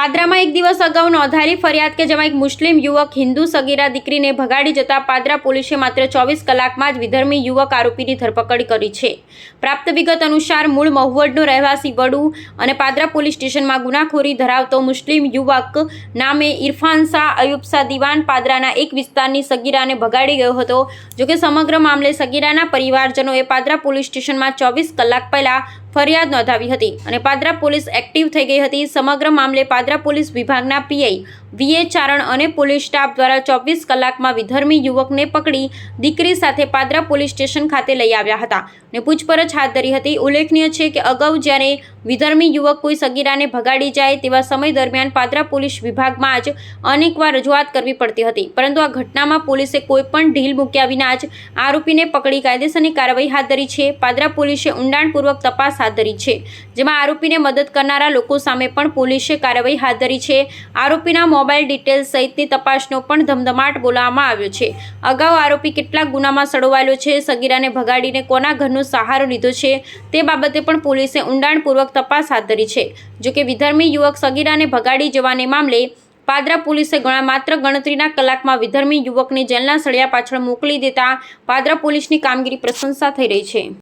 પાદરામાં એક દિવસ અગાઉ નોંધાયેલી ફરિયાદ કે જેમાં એક મુસ્લિમ યુવક હિન્દુ સગીરા દીકરીને ભગાડી જતા પાદરા પોલીસે માત્ર 24 કલાકમાં જ વિધર્મી યુવક આરોપીની ધરપકડ કરી છે। પ્રાપ્ત વિગત અનુસાર મૂળ મહુવડનો રહેવાસી વડુ અને પાદરા પોલીસ સ્ટેશનમાં ગુનાખોરી ધરાવતો મુસ્લિમ યુવક નામે ઇરફાન શાહ અયુબ શાહ દીવાન પાદરાના એક વિસ્તારની સગીરાને ભગાડી ગયો હતો। જોકે સમગ્ર મામલે સગીરાના પરિવારજનોએ પાદરા પોલીસ સ્ટેશનમાં 24 કલાક પહેલા ફરિયાદ નોંધાવી હતી અને પાદરા પોલીસ એક્ટિવ થઈ ગઈ હતી। સમગ્ર મામલે પાદરા પોલીસ વિભાગના પીઆઈ વીએ ચારણ અને પોલીસ સ્ટાફ દ્વારા 24 કલાકમાં વિધર્મી યુવકને પકડી દીકરી સાથે પાદરા પોલીસ સ્ટેશન ખાતે લઈ આવ્યા હતા અને પૂછપરછ હાથ ધરી હતી। ઉલ્લેખનીય છે કે અગાઉ જ્યારે વિધર્મી યુવક કોઈ સગીરાને ભગાડી જાય તેવા સમય દરમિયાન પાદરા પોલીસ વિભાગમાં જ અનેકવાર રજૂઆત કરવી પડતી હતી, પરંતુ આ ઘટનામાં પોલીસે કોઈ પણ ઢીલ મૂક્યા વિના જ આરોપીને પકડી કાયદેસરની કાર્યવાહી હાથ ધરી છે। પાદરા પોલીસે ઊંડાણપૂર્વક તપાસ હાથ ધરી છે, જેમાં આરોપીને મદદ કરનારા લોકો સામે પણ પોલીસે કાર્યવાહી હાથ ધરી છે। આરોપીના મોબાઈલ ડિટેલ્સ સહિતની તપાસનો પણ ધમધમાટ બોલાવવામાં આવ્યો છે। અગાઉ આરોપી કેટલાક ગુનામાં સડવાયેલો છે, સગીરાને ભગાડીને કોના ઘરનો સહારો લીધો છે તે બાબતે પણ પોલીસે ઊંડાણપૂર્વક તપાસ હાથ ધરી છે। જોકે વિધર્મી યુવક સગીરાને ભગાડી જવાને મામલે પાદરા પોલીસે માત્ર ગણતરીના કલાકમાં વિધર્મી યુવકને જેલના સળિયા પાછળ મોકલી દેતા પાદરા પોલીસની કામગીરી પ્રશંસા થઈ રહી છે।